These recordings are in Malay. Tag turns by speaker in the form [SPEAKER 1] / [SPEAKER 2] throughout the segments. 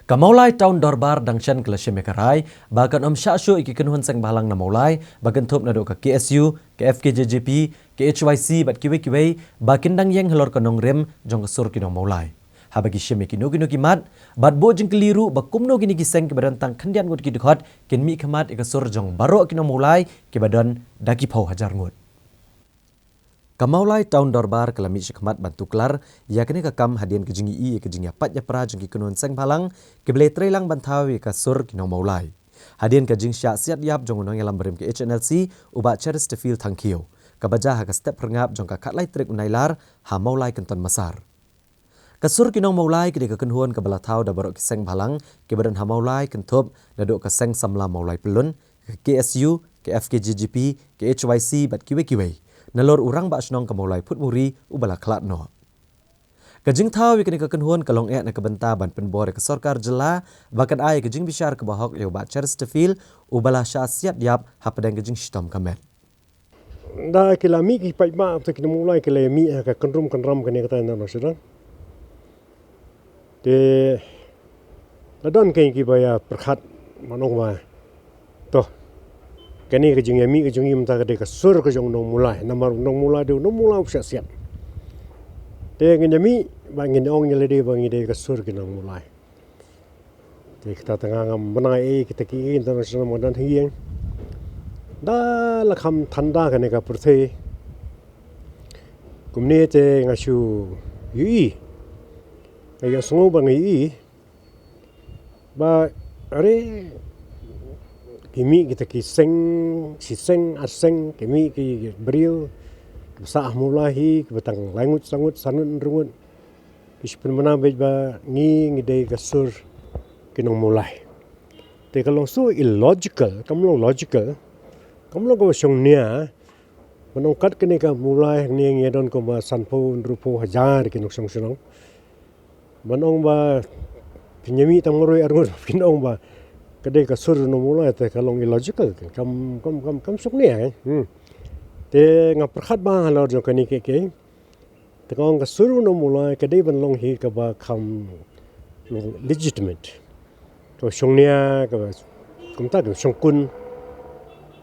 [SPEAKER 1] Ka Mawlai tahun Dorbar dangchan kelasya mekarai, bahkan syasyo iki kenuhan Sengbhalang na Mawlai, bahkan top na do ka KSU, ke FKJJP, ke HYC, bat kiwe, bahkan dang yang helor ka Nong rem, jong kesur ki Nong Mawlai. Habagi syeme ki nugi mat, bat bo jeng keliru, bakum no gini kiseng ke badan tang kendian ngut ki dekat, ken mi kemat ikasur jong baro ki Nong Mawlai, ke badan daki pau hajar ngut. Ka Mawlai tahun Dorbar kelami syekmat bantu kelar, yakni ka kam hadian kejingi i kejingi apat ya pra jengki kenuan Sengbhalang, kebele trelang bantawi ka sur ki Nong Mawlai. Hadian kejing syak siat yap jong unang yalam berim ke HNLC, ubat cheris te feel thankyo. Kabaja ha ka step rengap jong ka katlai trik unailar, ha Mawlai kenton masar. Kasur ki Nong Mawlai kini ka kenuan ka balatau da barok ki Sengbhalang, ke badan ha Mawlai kentop dadok ka Sengsamla Mawlai pelun, ke KSU, ke FKJJP, ke HYC bat kiwe. Nalor urang ba asnong ka Mawlai putmuri ubala klat no. Kajing thaw ikani ka kenhuan kalong na kabenta ban penbore ka sarkar jela bakat ay kajing bisyar ka bahok leo ba cheris te fil ubala syasiat yap hapadang kajing shitom kamet.
[SPEAKER 2] Da kilami ki pai ma ta kini Mawlai kile mi ka kenrum kenram kani kata na sedang. De ladon kai ki baya perkhat manong ma. Toh kani kejing mi kejing imta ka de ka sur ka jong Nong Mawlai namar Nong Mawlai de Nong Mawlai siap. De ngin mi bangin ong nyele de bangi de ka sur ki Nong Mawlai. De kita tengah ngam menai kita ki international modern hieng. Da la kham thanda kani ka purthe. Kumne te ngasu yi. Ay sungo bangi yi. Ba are kimi kita ki seng aseng kimi ki beriu sah Mawlai ki batang langut sangut sanun rungut kispen mana ba ngi ngidei kasur ki Nong Mawlai te kalong so illogical kamlo logical kamlo go song nia manong kat kini ka Mawlai ngi ngedon ko ba sanpo rupo hajar ki nok song sunong manong ba pinyami tamoroi arngut pinong ba kadai ka sur Nong Mawlai te kalong illogical kam sok ni te ngaperkhat ba halor jo kani ke te kong ka sur Nong Mawlai kadai ban long hi ka ba kam legitimate to songnia ka kum ta song kun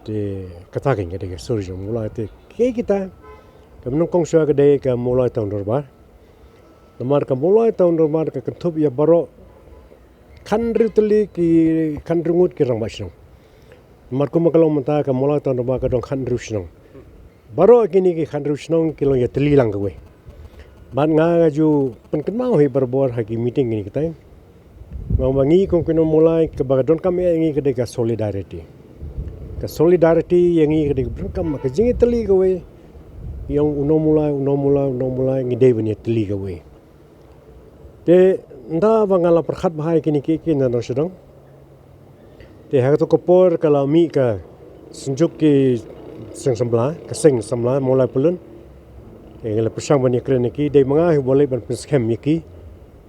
[SPEAKER 2] te kata ke kadai ka sur Nong Mawlai te ke kita kam nong kong swa kadai ka Mawlai tahun Dorbar namar ka Mawlai tahun Dorbar ka kentup ya baro kan rituli ki kan rungut ki rang basnong marku makalong menta ka Mawlai tahun Dorbar ka dong kan rusnong baro kini ki kan rusnong ki long ya teli lang we ban nga ju penkenmau hi berbor ha ki meeting ni kita mau mangi kong kino Mawlai ka ba don kam ngi ka solidarity yang ngi ka kam ka jingi teli ka we yang Nong Mawlai ngi dei bani teli ka we te nda bangala perkhat bahai kini ke na no sedang te ha to kopor kala mi ka senjuk ki Sengsamla Mawlai pelun e ngala persang bani kren ki dei manga hi boleh ban scam ki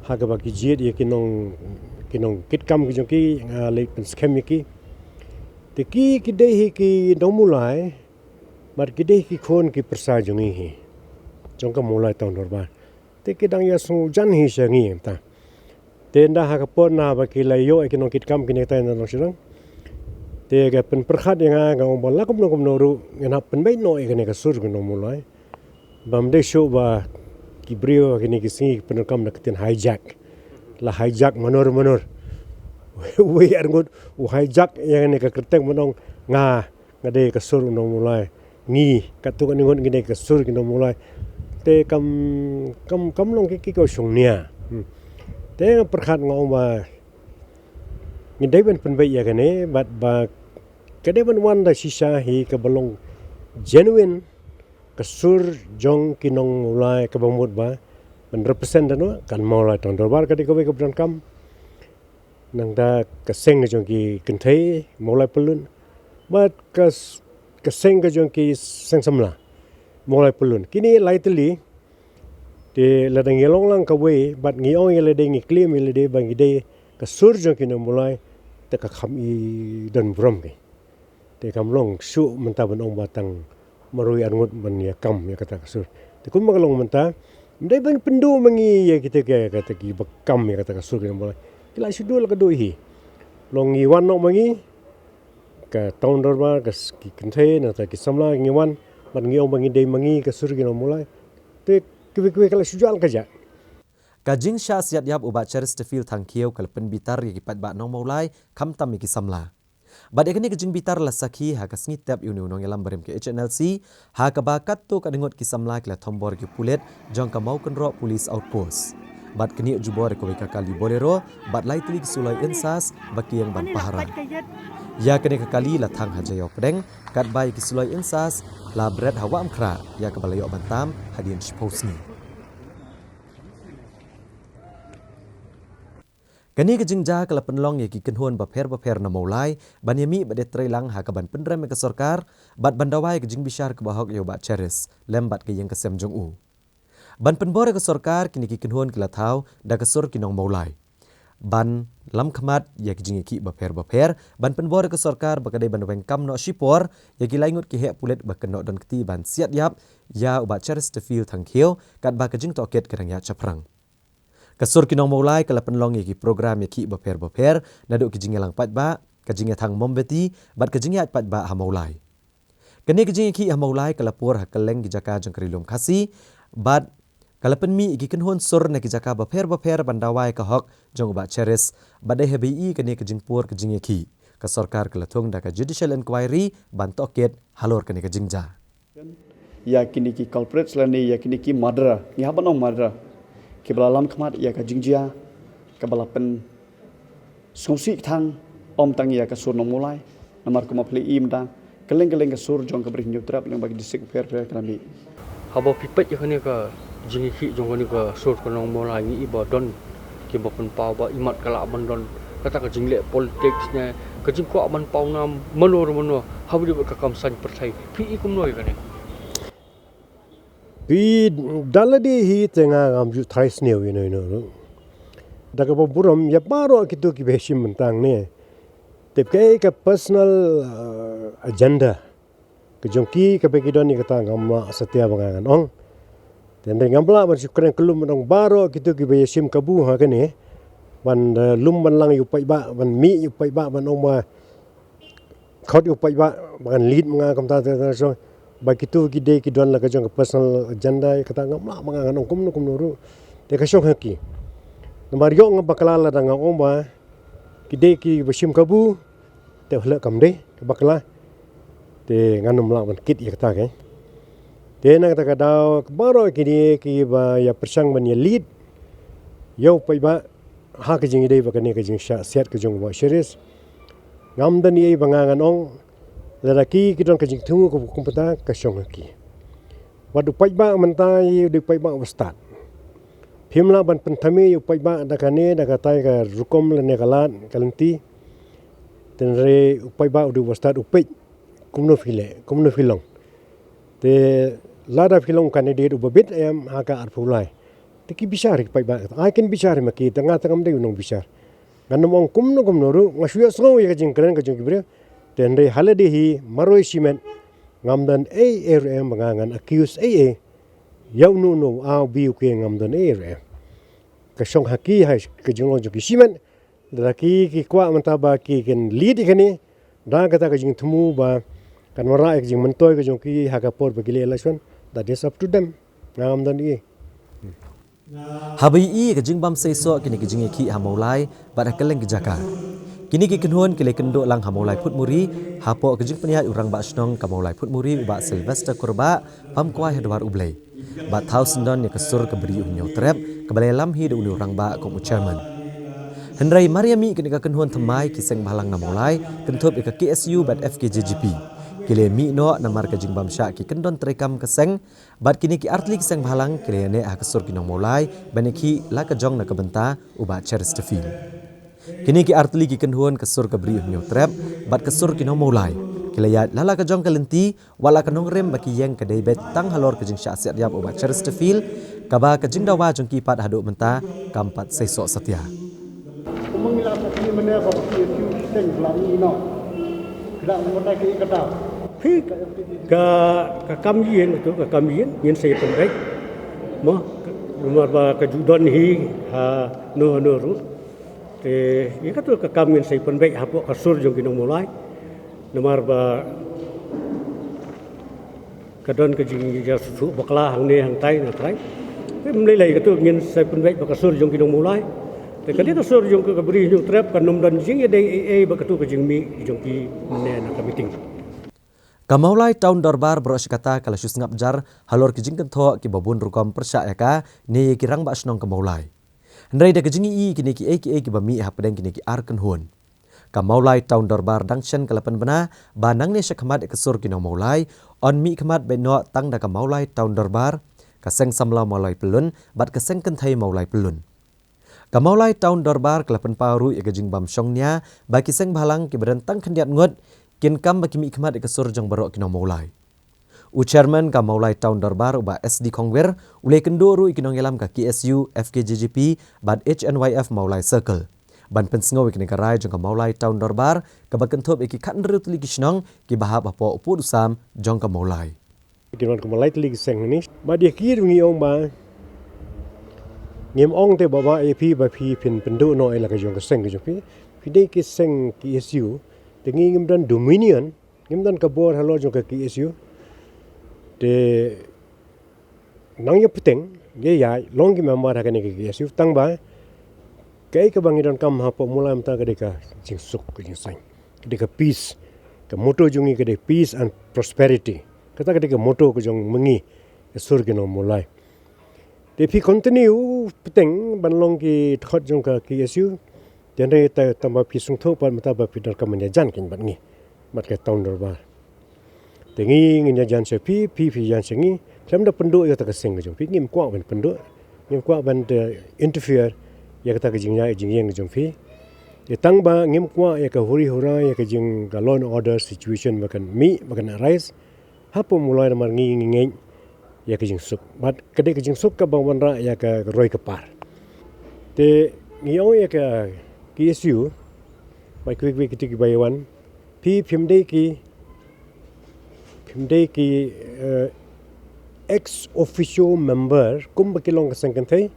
[SPEAKER 2] ha ka ba ki jiet ye ki nong kit kam ki jong ki le ban scam ki te ki dei hi ki Nong Mawlai mar ki dei ki khon ki persa jong hi jong ka Mawlai tahun Dorbar te ki dang ya su jan hi sha ngi ta tenda ha kapon na ba ki layo e kinong kitkam kini ta na sedang te ga pen perkhat yang ga ngom la kom no ru ngana pen bai no e kini ka sur ki Nong Mawlai bam de show ba ki brio kini ki singi pen kam na kitin hijack manor we arngut u hijack yang ni ka kerteng monong nga de ka sur Nong Mawlai ngi ka tu kan ngon kini ka sur ki Nong Mawlai te kam long ki ko song nia te perkhat ngong ba ngidai ban penbai ya kane bat ba kade ban wan da sisa hi ka balong genuine kasur jong ki Nong Mawlai ka bamut ba ban represent no kan Mawlai tahun Dorbar kade ka we ka bran kam nang da ka seng jong ki kenthai Mawlai pelun bat ka seng jong ki Sengsamla Mawlai pelun kini lightly te ladang yelong lang ka we bat ngi ong yele de ngi claim yele de bangi de ka sur jong ki Nong Mawlai te ka kham i dan brom ke te kam long su menta ban ong batang marui arngut ban ya kam ya kata ka sur te kum magalong menta Dai bang pendu mangi ya kita ke kata ki bakam ya kata kasur ke Mawlai. Kila sidul ka doi. Long ngiwan no mangi ka tahun Dorbar ka kenthe na ta ki samla ngiwan ban ngiong mangi dei mangi ka surgi no mulai. Te kiwe kala sujal ka ja.
[SPEAKER 1] Kajing sya siat yap ubat charis tefil thangkieu kalpen bitar yaki pat ba nong Mawlai kam tam ki samla. Bad ekani kajing bitar la sakhi ha ka snitap uni unong elam berem ke HNLC ha ka bakat tu ka dengot ki samla kila thombor ki pulet jong ka mau kenro police outpost. Bad kini jubor ko ka kali bolero bad lai tuli ki sulai insas baki yang ban pahara. Ya kene ka kali la thang hajayo pedeng kat bai ki sulai insas la bread hawa amkra ya ka balayo bantam hadin shposni. Kani ke jingja kala penlong yaki kenhuan baper na Mawlai banyami bade trailang ha kaban pendrem ke sarkar bat bandawai ke jing bishar ke bahok yo bat cheris lembat ke yang kesem jong u. Ban penbore ke sarkar kini ki kenhuan kala thau da kesur kinong Mawlai. Ban Nangmihkhmat yaki jing yaki baper ban penbore ke sarkar bakadai bandaweng kam no shipor yaki laingut ki hek pulet bakenok don keti ban siat yap ya ubat cheris tefil thangkhiu kat ba ke jing toket kerang ya chaprang. Kasur kinong Mawlai kala penlong yaki program yaki baper naduk ki jingelang pat ba kajinge thang mombeti bat kajinge at pat ba ha Mawlai. Kene kajinge ki ha Mawlai kala por ha keleng ki jaka jong kerilum khasi bat kala penmi iki kenhon sur na ki jaka baper bandawai ka hok jong ba cheris badai hbi kene kajing por kajinge ki ka sarkar kala thong da ka judicial inquiry ban toket halor kene kajingja.
[SPEAKER 3] Ya kini ki culprits lani ya kini ki murderer ni habanong murderer kibala Nangmihkhmat ya ka jingjia kabala pen songsi thang om tang ya ka sur Nong Mawlai namar ko mapli im da keleng ka sur jong ka bring trap leng bagi district fair kami
[SPEAKER 4] habo pipet ya kani ka jingi ki jong kani ka sur ka Nong Mawlai ni iba don ki ba pen pau ba imat kala ban don kata ka jingle politics nya ka jing ko ban pau nam menur habu ka kam san pertai pi ikum noi kani
[SPEAKER 2] Pi daladi hi tengah amju thais new no. Daga buram ya baro kitu ki behsim mentang ne. Tepke ka personal agenda. Ke jongki ka begidon ni kata ngamla setia bangangan ong. Tende ngamla ban syukran kelum nong baro kitu ki behsim kabu ha kene. Ban lum ban lang yu pai ba ban mi yu pai ba ban ong ma khot yu pai ba ban lead manga kam ta so bagitu gide ki don la ka jong personal agenda kata ngamla mangangan ong kum ru te ka syong haki namar yo ngam bakala la dang ong ba gide ki bashim kabu te hla kam de bakala te nganum la ban kit ya kata ke te na kata ka daw baro ki ba ya persang ban ya lead yo pai ba ha ka jing ide ba ka ne ka jing sha siat ka jong ba series ngam dan ye bangangan ong lalaki kita kajing tunggu ko kumpata kasyong ki wadu pai ba mentai di pai ba ustad phimla ban penthami yu pai ba da kane da katai ka rukom le ne kalat kalenti tenre pai ba du ustad upai kumno filong te lada filong candidate ubabit ayam haka arpulai te ki bisar pai ba ai ken bisar maki tengah de unong bisar ganong kumno ru ngasuya slo ya kajing kren kajing bre tenre halade hi maroi simen ngamdan ARM mangangan accuse AA yaunu no au biu ke ngamdan ARM ka song haki ha ke jong jo ki simen laki ki kwa mantaba ki ken lead kene da kata ka jing thumu ba kan wara ek jing mentoy ka jong ki ha ka por ba ki election that is up to them ngamdan ye
[SPEAKER 1] Habai i ke jing bam seiso kini ke jing ki ha Mawlai ba keleng ki jaka. Kini ki kenhuan kile kendo lang ha Mawlai put muri hapo ke jing peniat urang ba snong ka Mawlai put muri ba Sylvester kurba pam kwa hedwar ublei. Ba thousand don ni kesur ke beri unyo trap ke balai lam hi de uni urang ba ko chairman. Henry Mariami kini ka kenhuan themai ki Sengbhalang na Mawlai kenthop ke KSU bat FKJGP. Kile mi no namar ke jing bam sya ki kendon trekam ke seng bat kini ki artli ki Sengbhalang kile ne ha kesur ki Nong Mawlai baneki la ka jong na ke benta uba cheris tefil. Kini ki artli ki kenhuan kesur ke beri unyo trap bat kesur ki Nong Mawlai kilayat lala ka jong kalenti wala ka nong rem baki yang ke debet tang halor ke jing sya siat yap uba cheris tefil kaba ke jing dawa jong ki pat haduk benta kampat sesok setia.
[SPEAKER 5] Mengilah pasti mana kau PSU Sengbhalang ini no, tidak mengenai kata,
[SPEAKER 2] ka kamien itu ka kamien yen saya pendek mo rumah ba ka judon hi ha no ru Te katu ka kamin sai penbek hapo kasur jong kinong mulai. Namar ba kadon ka jing ja su bakla hang ne hang tai na tai. Te mlei katu ngin sai penbek ba kasur jong kinong mulai. Te kali kasur jong ka beri jong trap kan nom dan jing ye dei ba katu ka jing mi jong ki ne na ka meeting.
[SPEAKER 1] Ka Mawlai Town Dorbar bro kata kala syus ngap jar halor ki jingkan tho ki babun rukom persya ya ka ne ki rang ba snong ka Mawlai. Ndrai da kijingi I kini ki ba mi hapdeng kini ki arkan hun. Ka Mawlai Town Dorbar dangchen kalapan bena ba nang ne syakmat kesur kinong Mawlai on mi khmat be no tang da ka Mawlai Town Dorbar ka Sengbhalang Mawlai pelun bat ka Senkenthai Mawlai pelun. Ka Mawlai Town Dorbar kalapan paru ya kajing bam syongnya ba ki Sengbhalang ki berentang kendiat ngut kin kam baki mi khmat kesur jang barok kinong Mawlai. Chairman ka Mawlai Town Dorbar uba SD Khongwer ule kendoru ikinong yalam ka KSU FKJJP bad HNYF Mawlai Circle. Ban pensngo ikini karai jang ka Mawlai Town Dorbar ka bakentop iki khandru tli kisnong ki bahap apo upud usam jang ka Mawlai.
[SPEAKER 2] Kinon ka Mawlai tli seng ni ba dia kir ngi ong ba ngim ong te baba AP ba phi pin pendu no ela ka jong ka seng ka jong phi de ki seng KSU te ngim dan dominion ngim dan ka bor halo jong ka KSU te nang ye peteng ye ya long ki member ha ka ni KSU tang ba kai ka bangi dan kam ha po mulai mta ka de ka jing suk ka jing sang ka de ka peace ka moto jungi ka de peace and prosperity kata ka de ka moto ka jong mengi ka sur ki no mulai te phi continue peteng ban long ki thot jong ka KSU ten re ta tamba phi sung tho par mata ba phi dar ka manya jan kin bat ngi mat ka Town Dorbar te ngi nya jan se phi jan se ngi klam da pendu ya ta ka seng jong phi ngim kwa ban pendu ngim kwa ban interfere ya kata ka jingnya jingyeng jong phi ye tang ba ngim kwa ya ka huri hura ya ka jing ka law and order situation makan arise hapo mulai mar ngi ngi ya ka jing suk bat kade ka jing suk ka bang wan ra ya ka roi ka par te ngi o ya ka KSU by quick ki by one phimde ki ex officio member kum bakilong ka Senkenthai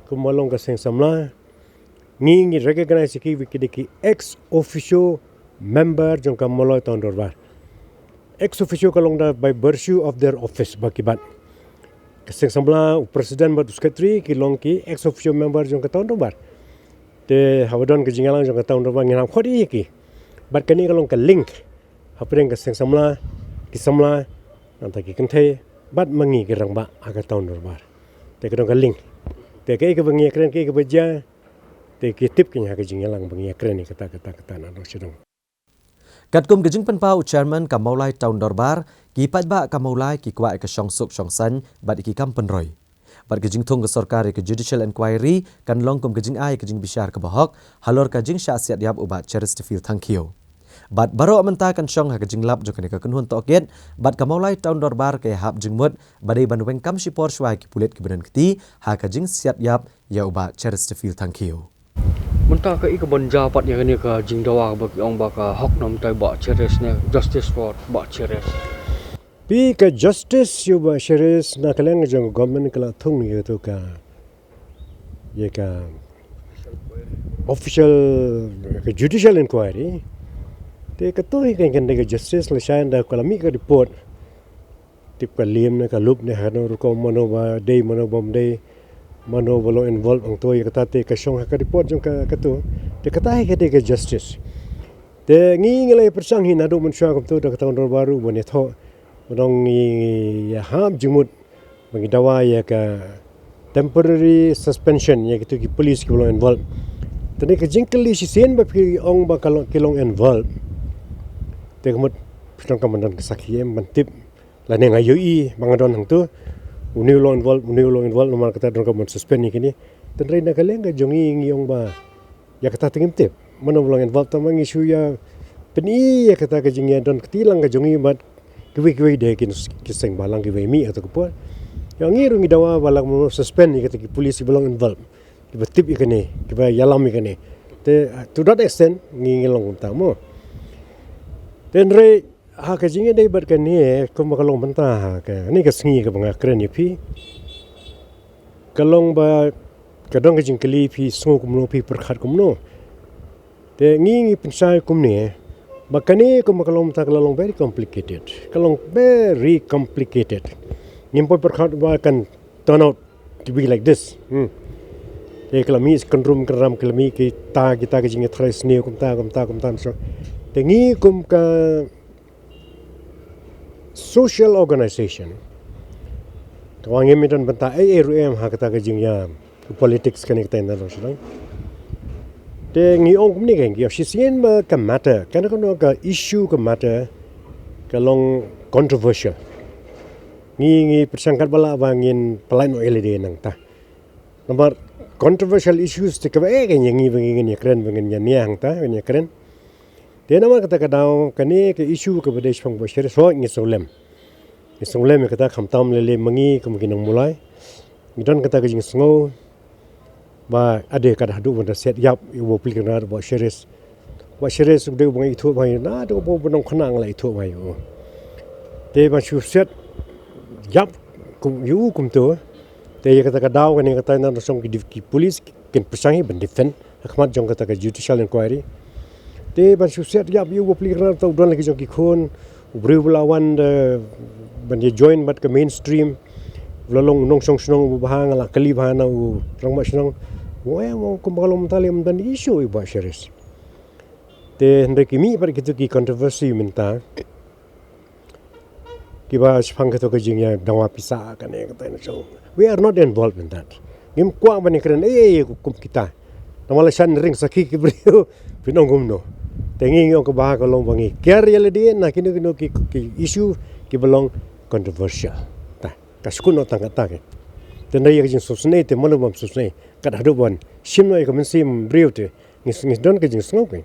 [SPEAKER 2] kum malong ka Sengbhalang ngi recognize ki ex officio member jong ka Mawlai Town Dorbar ex officio kalong da by virtue of their office bakibat ka Sengbhalang president bat secretary ki long ki ex officio member jong ka Town Dorbar te hawadon ka jingalang jong ka Town Dorbar nginam khodi ki bat kani kalong ka link hapren ka Sengbhalang ki samla nanta ki kenthai bat mangi ki rangba aga Town Dorbar te kadong ka link te kai ka bangi kren kai ka baja te ki tip ki ha ka jingalang bangi kren ni kata na do sidong
[SPEAKER 1] Katkum ke jingpan pau chairman ka Mawlai Town Dorbar ki patba ka Mawlai ki kwa ka song suk song san bat ki kam penroi bat ke jing thong ka sarkar ke judicial inquiry kan longkum ke jing ai ke jing bishar ka bahok halor ka jing sha siat yap ubat Chesterfield thank you bat baro amanta kan song ha ke jing lap jo ka kunhun toket bat ka Mawlai Town Dorbar ke hap jing mut badai ban weng kam sipor shwai ki pulet ki benan kti ha ka jing siat yap ya ubat Chesterfield thank you
[SPEAKER 4] Mentah ke ikon jabat yang ni ke jing dawa bagi orang baka hak nam tai bak ceres ne justice for bak ceres.
[SPEAKER 2] Pi ka justice yu ba sheres na kaleng jong government kala thung yu to ka ye ka official ka judicial inquiry te ka to hi kan de justice la shain da kala mi ka report tip ka lim ne ka lup ne hano ko mono ba day mono bom day mano bolo involved ang to kata te ka song ka report jong ka to te kata hi ka justice te ngi ngalai persang hi nadu mun sha kom to da Town Dorbar baru bone tho dong ya ham jumut bagi dawa ya ka temporary suspension ya gitu ki police ki bolo involved tene ka jingkali si sen ba ki ong ba kilong involved te kemut pitong kamandan ka sakhiem bantip la ne ngayo I mangadon hang tu uniu lo involved nomor kata dong kamon suspend ni kini tenrai na kaleng ka jongi ngiong ba ya kata tingim tip mano lo involved tamang isu ya peni ya kata ka jingya don ketilang ka jongi bat kiwi de kin Sengbhalang kiwi mi atau kepo yang ngiru ngi dawa balak mo suspend ni kata ki polisi belong involved ki batip ikane ki ba yalam ikane te to that extent ngi ngilong tamo tenrai ha ka jinge dei bat kan ni ko makalong banta ka ni ka sngi ka banga kren ni pi kalong ba kadang ke jing kali pi snow kumno pi perkhat kumno te ngi pensai kumne bakane kum kalong ta kalong very complicated ngimpo perkhat ba kan turn out to be like this te kalami skandrum karam kalami ki ta kita ke jing thres ne kum ta so te ngi kum ka social organization kawang emitan banta ARM ha kata ke jing ya politics kan kita na lo sedang te ngi ong kum ni gen ki sisien ma ka matter kan ka issue ka matter ka long controversial ngi persangkat bala bangin pelain no LED nang ta nomor controversial issues te ka gen ngi bangin ya keren bangin ya niang ta ya keren te nama kata ka daw kani ke issue ka bade shong bo shere so ngi solem kata khamtam lele mangi kum ginang mulai midon kata ke jing sngo ba ade kada hadu wanda set yap wo plikna ba sheres de bangi thu bai na do bo bonong khnang lai thu bai o te ba shu set yap kum yu kum to te kata ka daw ni kata na song ki police ken pesangi ben defend khmat jong kata ka judicial inquiry te ba shu set yap yu wo plikna to don lagi jong ki khon ubreu lawan ban ye join bat ka mainstream lalong nong song snong bahang la kali bahana u rong ma snong mo kumbalom talim dan isu iba sheres te hendaki mi par kitu ki controversy minta kiba spang keto ke jingya dawa pisa kan e kata so we are not involved in that ngim kwa bani kren kum kita namala shan ring sakhi ki brio pinong gumno tengi ngok bah ko long bangi ker yele di na kinu ki issue ki belong controversial ta kaskun no tanga ta ke tendai ke jing susne te monobam susne kat hadu bon shimno e kamen sim brio te ngis don ke jing sngope